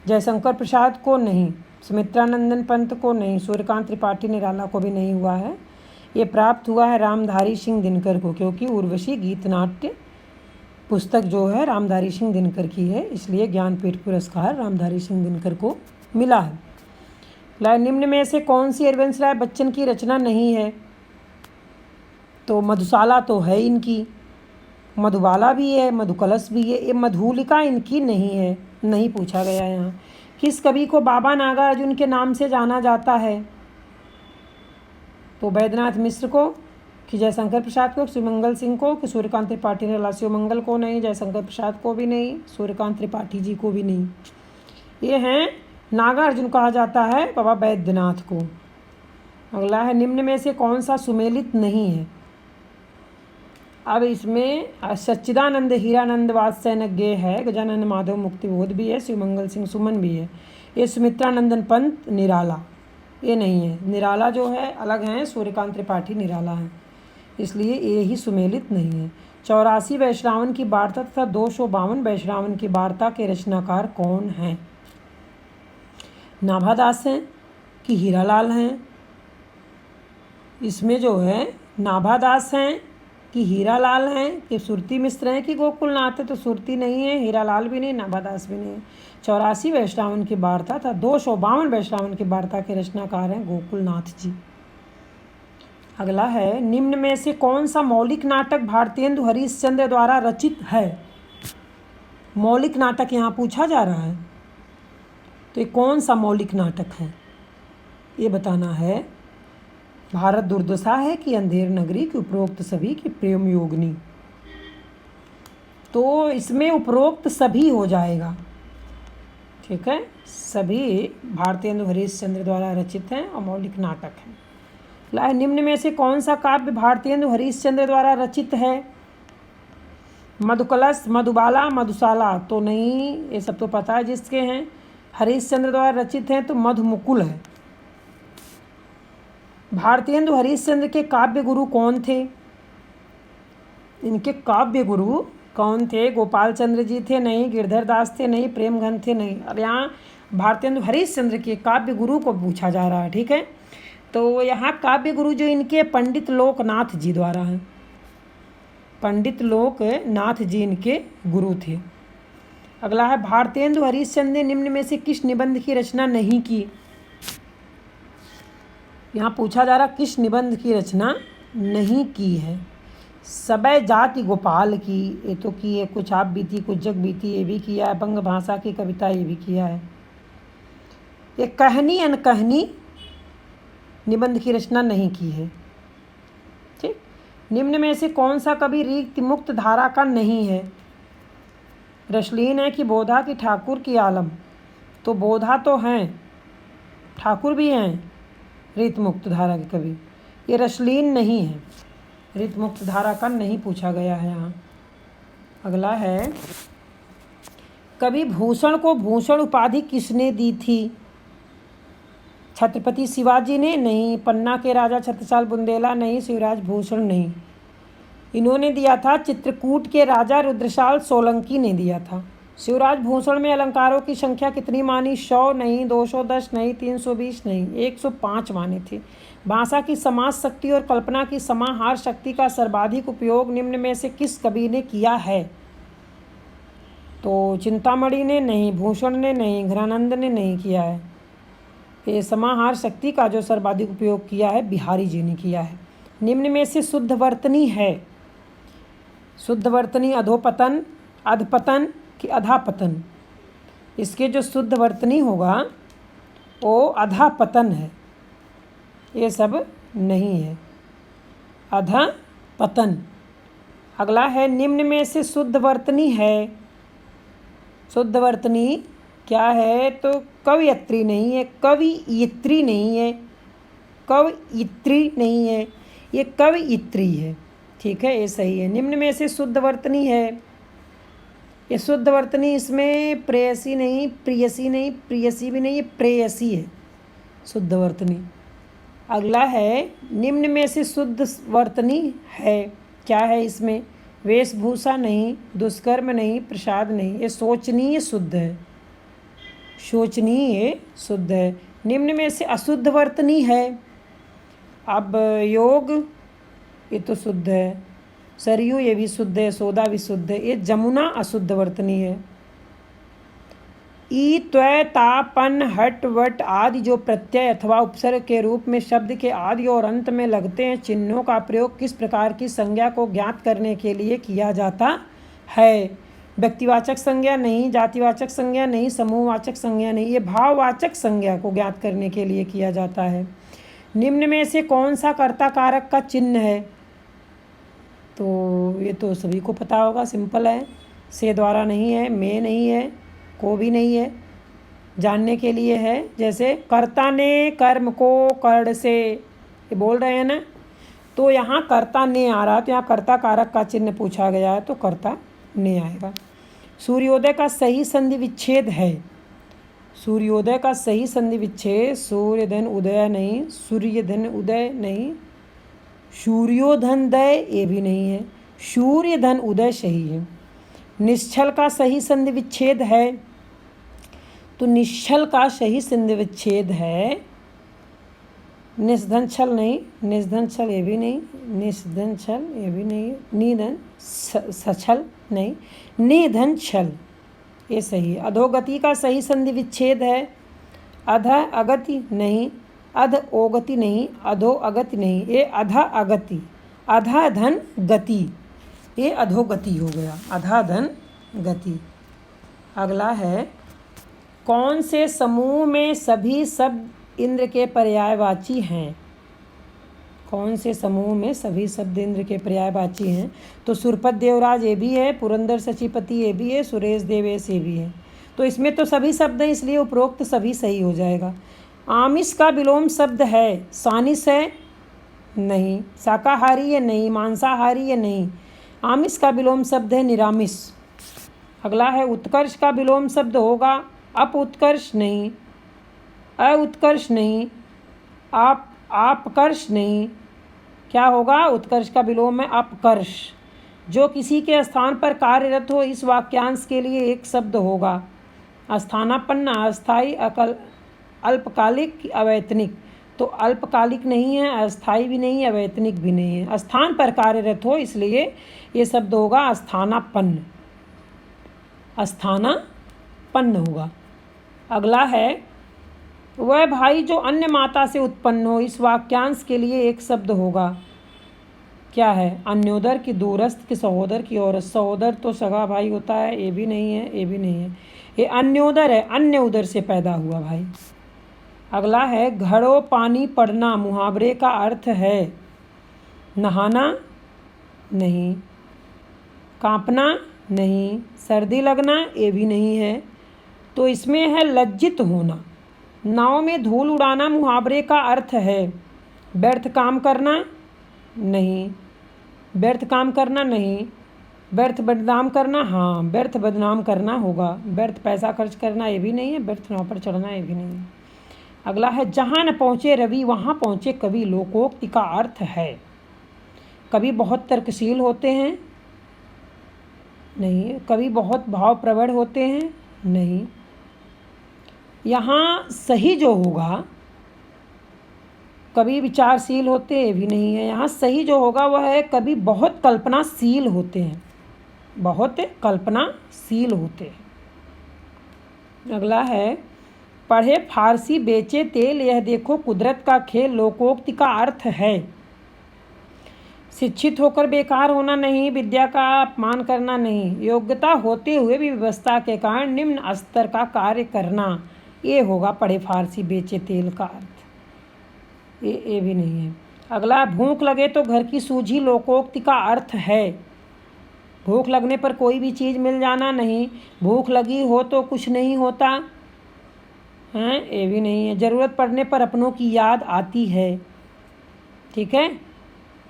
जयशंकर प्रसाद को नहीं, सुमित्रानंदन पंत को नहीं, सूर्यकांत त्रिपाठी निराला को भी नहीं हुआ है। ये प्राप्त हुआ है रामधारी सिंह दिनकर को, क्योंकि उर्वशी गीत नाट्य पुस्तक जो है रामधारी सिंह दिनकर की है, इसलिए ज्ञानपीठ पुरस्कार रामधारी सिंह दिनकर को मिला है। निम्न में से कौन सी हरिवंश राय बच्चन की रचना नहीं है? तो मधुशाला तो है इनकी, मधुबाला भी है, मधुकलश भी है, ये मधुलिका इनकी नहीं है, नहीं पूछा गया यहाँ। किस कवि को बाबा नागार्जुन के नाम से जाना जाता है? तो बैद्यनाथ मिश्र को, कि जयशंकर प्रसाद को, शिवमंगल सिंह को, कि सूर्यकांत त्रिपाठी निराला। शिवमंगल को नहीं, जयशंकर प्रसाद को भी नहीं, सूर्यकांत त्रिपाठी जी को भी नहीं। ये हैं नागार्जुन कहा जाता है बाबा बैद्यनाथ को। अगला है, निम्न में से कौन सा सुमेलित नहीं है? अब इसमें सच्चिदानंद हीरानंद वात्स्यज्ञ है, गजानंद माधव मुक्तिबोध भी है, शिवमंगल सिंह सुमन भी है। ये सुमित्रानंदन पंत निराला ये नहीं है, निराला जो है अलग हैं, सूर्यकांत त्रिपाठी निराला हैं, इसलिए ये ही सुमेलित नहीं है। 84 वैश्रावण की वार्ता तथा 252 वैश्रावण की वार्ता के रचनाकार कौन हैं? नाभादास हैं कि हीरालाल हैं? इसमें जो है नाभादास हैं कि हीरालाल हैं, कि सुरती मिश्र हैं, कि गोकुलनाथ है? तो सुरती नहीं है, हीरालाल भी नहीं, नाभादास भी नहीं। 84 वैश्रावण की वार्ता था 252 वैश्रावण की वार्ता के रचनाकार हैं गोकुलनाथ जी। अगला है, निम्न में से कौन सा मौलिक नाटक भारतेंदु हरिश्चंद्र द्वारा रचित है? मौलिक नाटक यहाँ पूछा जा रहा है, तो ये कौन सा मौलिक नाटक है ये बताना है। भारत दुर्दशा है कि अंधेर नगरी की उपरोक्त सभी की प्रेम योगिनी। तो इसमें उपरोक्त सभी हो जाएगा, ठीक है, सभी भारतेंदु हरिश्चंद्र द्वारा रचित हैं और मौलिक नाटक हैं। निम्न में से कौन सा काव्य भारतेंदु हरिश्चंद्र द्वारा रचित है? मधुकलश, मधुबाला, मधुशाला तो नहीं, ये सब तो पता है जिसके हैं। हरिश्चंद्र द्वारा रचित हैं तो मधुमुकुल है। भारतेंदु हरिश्चंद्र के काव्य गुरु कौन थे? इनके काव्य गुरु कौन थे? गोपाल चंद्र जी थे? नहीं। गिरधर दास थे? नहीं। प्रेमघन थे? नहीं। अब यहाँ भारतेंदु हरिश्चंद्र के काव्य गुरु को पूछा जा रहा है, ठीक है। तो यहाँ काव्य गुरु जो इनके पंडित लोकनाथ जी द्वारा हैं, पंडित लोकनाथ जी इनके गुरु थे। अगला है, भारतेंदु हरिश्चंद्र ने निम्न में से किस निबंध की रचना नहीं की? यहाँ पूछा जा रहा किस निबंध की रचना नहीं की है। सबय जाति गोपाल की ये तो की है, कुछ आप बीती कुछ जग बीती ये भी किया है, बंग भाषा की कविता ये भी किया है। ये कहनी अनकहनी निबंध की रचना नहीं की है, ठीक। निम्न में से कौन सा कवि रीति मुक्त धारा का नहीं है? रश्लीन है कि बोधा की ठाकुर की आलम? तो बोधा तो हैं, ठाकुर भी हैं रीतमुक्त धारा के कवि। ये रश्लीन नहीं है, रीतमुक्त धारा का नहीं पूछा गया है यहाँ। अगला है, कवि भूषण को भूषण उपाधि किसने दी थी? छत्रपति शिवाजी ने? नहीं। पन्ना के राजा छत्रसाल बुंदेला? नहीं। शिवराज भूषण? नहीं। इन्होंने दिया था चित्रकूट के राजा रुद्रसाल सोलंकी ने दिया था। शिवराज भूषण में अलंकारों की संख्या कितनी मानी? 100? नहीं। 210? नहीं। 320? नहीं। 105 मानी थी। भाषा की समास शक्ति और कल्पना की समाहार शक्ति का सर्वाधिक उपयोग निम्न में से किस कवि ने किया है? तो चिंतामणि ने? नहीं। भूषण ने? नहीं। घरानंद ने? नहीं किया है। ये समाहार शक्ति का जो सर्वाधिक उपयोग किया है बिहारी जी ने किया है। निम्न में से शुद्धवर्तनी है? शुद्धवर्तनी अधोपतन, अधपतन कि अधापतन? इसके जो शुद्धवर्तनी होगा वो अधापतन है, ये सब नहीं है, अधापतन। अगला है, निम्न में से शुद्धवर्तनी है? शुद्धवर्तनी क्या है? तो कवयित्री नहीं है, कवियित्री नहीं है, कवयित्री नहीं है, ये कवयित्री है। ठीक है, ये सही है। निम्न में से शुद्धवर्तनी है? ये शुद्धवर्तनी, इसमें प्रेयसी नहीं, प्रियसी नहीं, प्रियसी भी नहीं, ये प्रेयसी है शुद्धवर्तनी। अगला है, निम्न में से शुद्धवर्तनी है? क्या है इसमें? वेशभूषा नहीं, दुष्कर्म नहीं, प्रसाद नहीं, ये शोचनीय शुद्ध है, शोचनीय शुद्ध है। निम्न में से अशुद्ध वर्तनी है? अब योग, ये तो शुद्ध है। सरयू, ये भी शुद्ध है। सोदा भी शुद्ध है। ये जमुना अशुद्ध वर्तनी है। ई, त्वय, ता, पन, हट, वट आदि जो प्रत्यय अथवा उपसर्ग के रूप में शब्द के आदि और अंत में लगते हैं, चिन्हों का प्रयोग किस प्रकार की संज्ञा को ज्ञात करने के लिए किया जाता है? व्यक्तिवाचक संज्ञा नहीं, जातिवाचक संज्ञा नहीं, समूहवाचक संज्ञा नहीं, ये भाववाचक संज्ञा को ज्ञात करने के लिए किया जाता है। निम्न में से कौन सा कर्ता कारक का चिन्ह है? तो ये तो सभी को पता होगा, सिंपल है। से द्वारा नहीं है, में नहीं है, को भी नहीं है, जानने के लिए है। जैसे कर्ता ने कर्म को कर्ण से, ये बोल रहे हैं ना, तो यहाँ कर्ता ने आ रहा है, तो यहाँ कर्ता कारक का चिन्ह पूछा गया है, तो कर्ता ने आएगा। सूर्योदय का सही संधि विच्छेद है? सूर्योदय का सही संधि विच्छेद, सूर्य धन उदय नहीं, सूर्य धन उदय नहीं, सूर्योधन दय ये भी नहीं है, सूर्य धन उदय सही है। निश्चल का सही संधि विच्छेद है? तो निश्चल का सही संधि विच्छेद है निस्धन छल नहीं, निस्धन छल ये भी नहीं, निस्धन छल ये भी नहीं, निधन सछल नहीं, निधन छल ये सही है। अधोगति का सही संधि विच्छेद है? अध अगति नहीं, अध ओगति नहीं, अधो अगति नहीं, ये अधा अगति, अधा धन गति, ये अधोगति हो गया, अधा धन गति। अगला है, कौन से समूह में सभी शब्द इंद्र के पर्यायवाची हैं? कौन से समूह में सभी शब्द इंद्र के पर्यायवाची हैं? तो सुरपत देवराज ये भी है, पुरंदर सचिपति ये भी है, सुरेश देवेश ये भी है। तो इसमें तो सभी शब्द हैं, इसलिए उपरोक्त सभी सही हो जाएगा। आमिष का विलोम शब्द है? सानिस है? नहीं। शाकाहारी है? नहीं। मांसाहारी है? नहीं। आमिष का विलोम शब्द है निरामिष। अगला है, उत्कर्ष का विलोम शब्द होगा? अप उत्कर्ष नहीं, उत्कर्ष नहीं, आपकर्ष नहीं, क्या होगा? उत्कर्ष का विलोम है अपकर्ष। जो किसी के स्थान पर कार्यरत हो, इस वाक्यांश के लिए एक शब्द होगा? अस्थानापन्न, अस्थाई, अल्पकालिक, अवैतनिक। तो अल्पकालिक नहीं है, अस्थाई भी नहीं है, अवैतनिक भी नहीं है। स्थान पर कार्यरत हो, इसलिए ये शब्द होगा अस्थानापन्न, अस्थानापन्न होगा। अगला है, वह भाई जो अन्य माता से उत्पन्न हो, इस वाक्यांश के लिए एक शब्द होगा? क्या है? अन्योदर की, दूरस्थ की, सहोदर की, और सहोदर तो सगा भाई होता है, ये भी नहीं है, ये भी नहीं है, ये अन्योदर है, अन्य उदर से पैदा हुआ भाई। अगला है, घड़ों पानी पड़ना मुहावरे का अर्थ है? नहाना नहीं, कांपना नहीं। सर्दी लगना, ये भी नहीं है। तो इसमें है लज्जित होना। नाव में धूल उड़ाना मुहावरे का अर्थ है। व्यर्थ काम करना, नहीं। व्यर्थ काम करना, नहीं। व्यर्थ बदनाम करना, हाँ व्यर्थ बदनाम करना होगा। व्यर्थ पैसा खर्च करना, ये भी नहीं है। व्यर्थ नाव पर चढ़ना, ये भी नहीं है। अगला है जहाँ न पहुँचे रवि वहाँ पहुँचे कवि। लोकोक्ति का अर्थ है कवि बहुत तर्कशील होते हैं, नहीं। कवि बहुत भाव प्रवण होते हैं, नहीं। यहाँ सही जो होगा कवि विचारशील होते हैं, ये भी नहीं है। यहाँ सही जो होगा वह है कवि बहुत कल्पनाशील होते हैं, बहुत कल्पनाशील होते हैं। अगला है पढ़े फारसी बेचे तेल, यह देखो कुदरत का खेल। लोकोक्ति का अर्थ है शिक्षित होकर बेकार होना, नहीं। विद्या का अपमान करना, नहीं। योग्यता होते हुए भी व्यवस्था के कारण निम्न स्तर का कार्य करना, ये होगा पढ़े फारसी बेचे तेल का अर्थ। ये भी नहीं है। अगला भूख लगे तो घर की सूझी। लोकोक्ति का अर्थ है भूख लगने पर कोई भी चीज़ मिल जाना, नहीं। भूख लगी हो तो कुछ नहीं होता हैं, ये भी नहीं है। ज़रूरत पड़ने पर अपनों की याद आती है, ठीक है,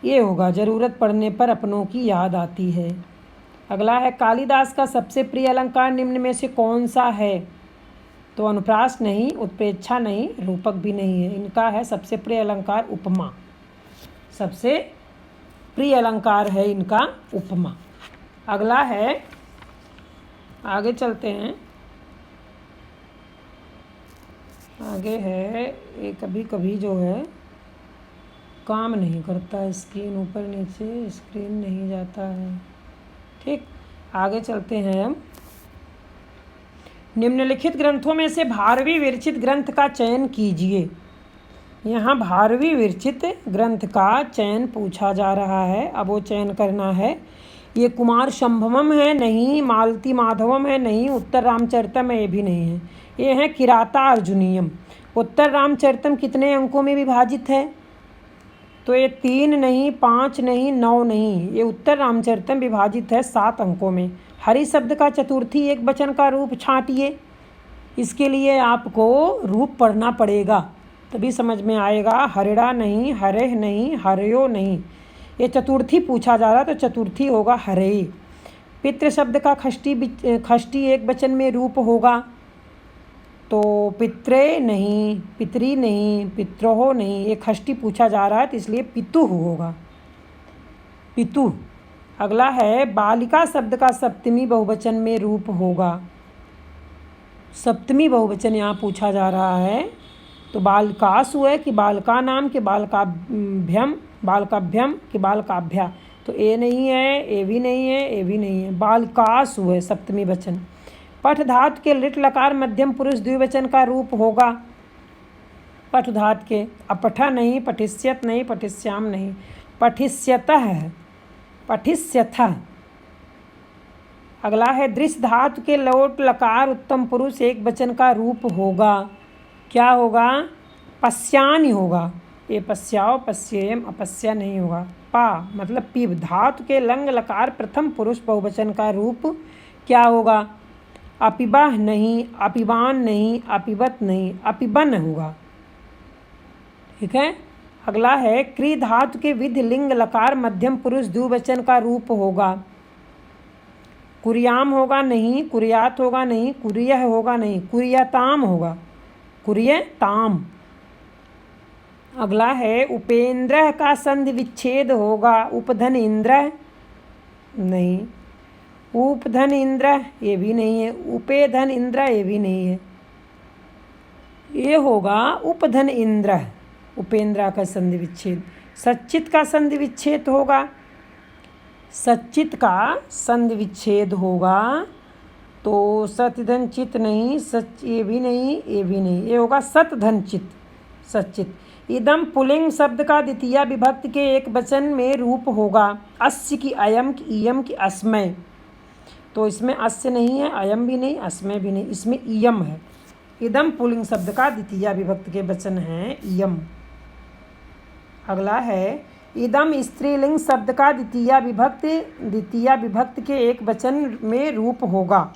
ये होगा ज़रूरत पड़ने पर अपनों की याद आती है। अगला है कालिदास का सबसे प्रिय अलंकार निम्न में से कौन सा है। तो अनुप्रास नहीं, उत्प्रेक्षा नहीं, रूपक भी नहीं है। इनका है सबसे प्रिय अलंकार उपमा। सबसे प्रिय अलंकार है इनका उपमा। अगला है, आगे चलते हैं। आगे है ये कभी कभी जो है काम नहीं करता, स्क्रीन ऊपर नीचे स्क्रीन नहीं जाता है, ठीक। आगे चलते हैं हम। निम्नलिखित ग्रंथों में से भारवी विरचित ग्रंथ का चयन कीजिए। यहाँ भारवी विरचित ग्रंथ का चयन पूछा जा रहा है। अब वो चयन करना है। ये कुमार संभवम है, नहीं। मालती माधवम है, नहीं। उत्तर रामचरितम है, ये भी नहीं है। ये है किराता अर्जुनीयम। उत्तर रामचरितम कितने अंकों में विभाजित है। तो ये 3 नहीं, 5 नहीं, 9 नहीं। ये उत्तर रामचरितम विभाजित है 7 अंकों में। हरि शब्द का चतुर्थी एक वचन का रूप छांटिए। इसके लिए आपको रूप पढ़ना पड़ेगा, तभी समझ में आएगा। हरिड़ा नहीं, हरेह नहीं, हरयो नहीं। ये चतुर्थी पूछा जा रहा, तो चतुर्थी होगा हरे। पितृ शब्द का खष्टी एक वचन में रूप होगा, तो पित्रे नहीं, पितरी नहीं, पित्रोहो नहीं। ये खष्टी पूछा जा रहा है, तो इसलिए पितु होगा, पितु। अगला है बालिका शब्द का सप्तमी बहुवचन में रूप होगा। सप्तमी बहुवचन यहाँ पूछा जा रहा है, तो बालकासु है कि बालका नाम के बालकाभ्यम, बालकाभ्यम कि बालकाभ्या। तो ए नहीं है, ए भी नहीं है, ए भी नहीं है। बालकासु है सप्तमी वचन। पठ धातु के लिट लकार मध्यम पुरुष द्विवचन का रूप होगा। पठ धातु के अपठा नहीं, पठिष्यत नहीं, पठिष्याम नहीं, पठिष्यतः है, पठिष्यथः। अगला है दृश्य धातु के लोट लकार उत्तम पुरुष एक वचन का रूप होगा। क्या होगा? पश्यानि होगा। ये पश्याओ, पश्येम, अपश्या नहीं होगा। पा मतलब पीब। धातु के लंग लकार प्रथम पुरुष बहुवचन का रूप क्या होगा? अपिबा नहीं, अपिबान नहीं, अपिबत नहीं, अपिबन होगा, ठीक है। अगला है क्री धातु के विध लिंग लकार मध्यम पुरुष द्विवचन का रूप होगा। कुरियाम होगा नहीं, कुरियात होगा नहीं, कुरियह होगा नहीं, कुरियताम होगा, कुरियताम। अगला है उपेंद्र का संधि विच्छेद होगा। उपधन इंद्र नहीं, उपधन इंद्र ये भी नहीं है, उपेधन इंद्र ये भी नहीं है। ये होगा उपधन इंद्र, उपेंद्र का संधि विच्छेद। सच्चित का संधि विच्छेद होगा, सच्चित का संधि विच्छेद होगा। तो सतधन चित नहीं, सच ये भी नहीं, ये भी नहीं। ये होगा सतधन चित, सच्चित। इदम पुलिंग शब्द का द्वितीय विभक्ति के एक वचन में रूप होगा। अस्य की अयम की इयम की अस्मय। तो इसमें अस्य नहीं है, अयम भी नहीं, अस्मय भी नहीं, इसमें इयम है। इदम पुलिंग शब्द का द्वितीय विभक्ति के वचन है इयम। अगला है इदम स्त्रीलिंग शब्द का द्वितीया विभक्त के एक वचन में रूप होगा।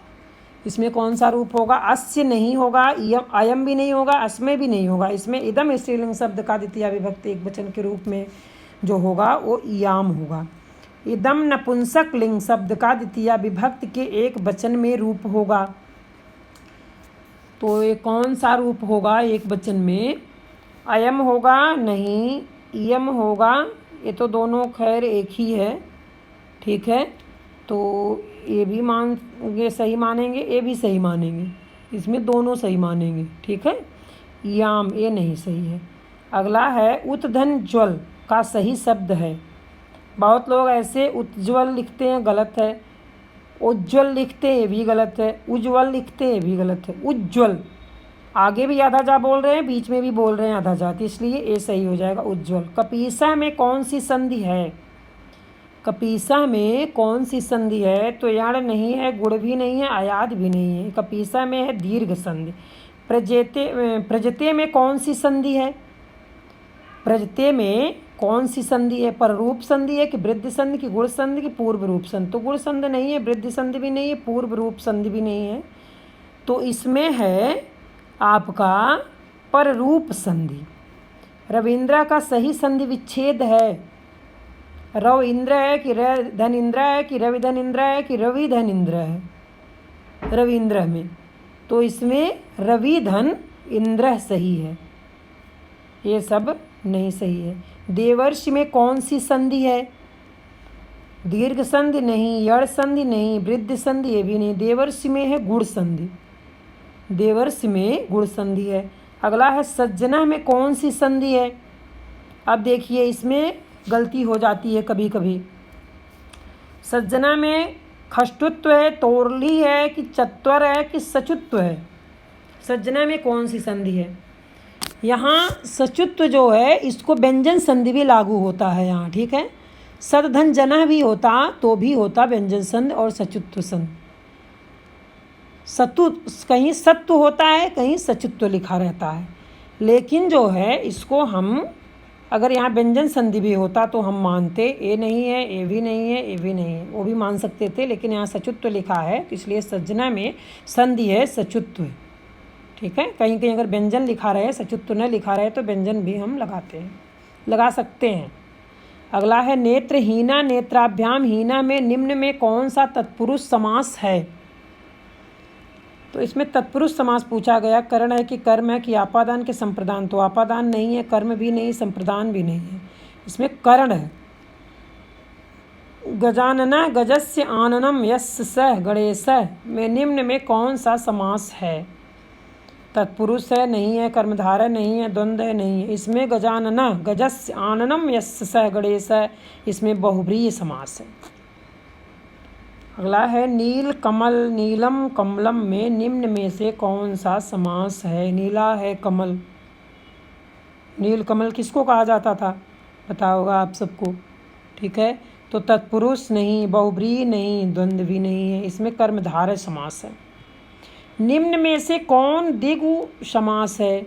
इसमें कौन सा रूप होगा? अस्य नहीं होगा, अयम भी नहीं होगा, अस्मै भी नहीं होगा। इसमें इदम स्त्रीलिंग शब्द का द्वितीया विभक्त एक वचन के रूप में जो होगा वो इयाम होगा। इदम नपुंसक लिंग शब्द का द्वितीया विभक्त के एक वचन में रूप होगा। तो ये कौन सा रूप होगा एक वचन में? अयम होगा? नहीं। इयम होगा? ये तो दोनों खैर एक ही है, ठीक है। तो ये भी सही मानेंगे, ये भी सही मानेंगे, इसमें दोनों सही मानेंगे, ठीक है। याम ये नहीं सही है। अगला है उत्धन ज्वल का सही शब्द है। बहुत लोग ऐसे उज्ज्वल लिखते हैं, गलत है। उज्ज्वल लिखते हैं, ये भी गलत है। उज्ज्वल लिखते हैं, ये भी गलत है। उज्ज्वल आगे भी आधा जा बोल रहे हैं, बीच में भी बोल रहे हैं आधा जा, इसलिए ये सही हो जाएगा उज्ज्वल। कपीसा में कौन सी संधि है? कपीसा में कौन सी संधि है? तो याड़ नहीं है, गुड़ भी नहीं है, आयाद भी नहीं है। कपीसा में है दीर्घ संधि। प्रजते में कौन सी संधि है? प्रजते में कौन सी संधि है? पररूप संधि है कि वृद्धि संधि की गुण संधि की पूर्व रूप संधि? तो गुण संधि नहीं है, वृद्धि संधि भी नहीं है, पूर्व रूप संधि भी नहीं है। तो इसमें है आपका पररूप संधि। रविंद्र का सही संधि विच्छेद है। रव इंद्र है कि धन इंद्र है कि रवि धन इंद्र है कि रवि धन इंद्र है रविंद्र में? तो इसमें रवि धन इंद्र सही है, ये सब नहीं सही है। देवर्षि में कौन सी संधि है? दीर्घ संधि नहीं, यड़ संधि नहीं, वृद्धि संधि ये भी नहीं। देवर्षि में है गुण संधि, देवर्षि में गुण संधि है। अगला है सज्जना में कौन सी संधि है? अब देखिए इसमें गलती हो जाती है कभी कभी। सज्जना में खष्टुत्व है, तोरली है कि चत्वर है कि सचुत्व है? सज्जना में कौन सी संधि है? यहाँ सचुत्व जो है इसको व्यंजन संधि भी लागू होता है यहाँ, ठीक है। सदधन जना भी होता तो भी होता व्यंजन संधि और सचुत्व संधि। सतु कहीं सत्व होता है, कहीं सचुत्व लिखा रहता है, लेकिन जो है इसको हम अगर यहाँ व्यंजन संधि भी होता तो हम मानते, ये नहीं है, ये भी नहीं है, ये भी नहीं है, वो भी मान सकते थे, लेकिन यहाँ सचुत्व लिखा है इसलिए सज्जना में संधि है सचुत्व, ठीक है। कहीं कहीं अगर व्यंजन लिखा रहे, सचुत्व न लिखा रहे तो व्यंजन भी हम लगा सकते हैं। अगला है नेत्रहीना नेत्राभ्याम हीना में निम्न में कौन सा तत्पुरुष समास है? तो इसमें तत्पुरुष समास पूछा गया। करण है कि कर्म है कि आपादान के संप्रदान? तो आपादान नहीं है, कर्म भी नहीं, संप्रदान भी नहीं है, इसमें करण है। गजानना गजस्य आननम यस्य सह गणेश में निम्न में कौन सा समास है? तत्पुरुष है नहीं है, कर्मधारय नहीं है, द्वंद्व है नहीं है। इसमें गजानना गजस्य आननम यस्य सह गणेश, इसमें बहुव्रीहि समास है। अगला है नील कमल नीलम कमलम में निम्न में से कौन सा समास है? नीला है कमल, नील कमल किसको कहा जाता था पता होगा आप सबको, ठीक है। तो तत्पुरुष नहीं, बहुव्रीहि नहीं, द्वंद्व भी नहीं है, इसमें कर्मधारय समास है। निम्न में से कौन द्विगु समास है?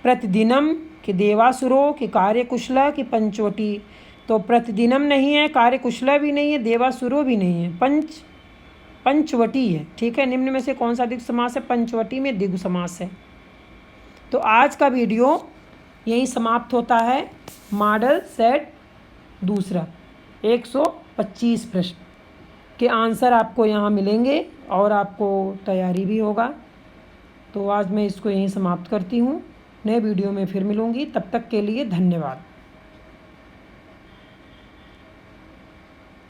प्रतिदिनम कि देवासुरो कि कार्यकुशला कि पंचवटी? तो प्रतिदिनम नहीं है, कार्यकुशला भी नहीं है, देवासुरो भी नहीं है, पंचवटी है, ठीक है। निम्न में से कौन सा द्विगु समास है? पंचवटी में द्विगु समास है। तो आज का वीडियो यहीं समाप्त होता है। मॉडल सेट दूसरा 125 प्रश्न के आंसर आपको यहाँ मिलेंगे और आपको तैयारी भी होगा। तो आज मैं इसको यहीं समाप्त करती हूँ। नए वीडियो में फिर मिलूँगी, तब तक के लिए धन्यवाद।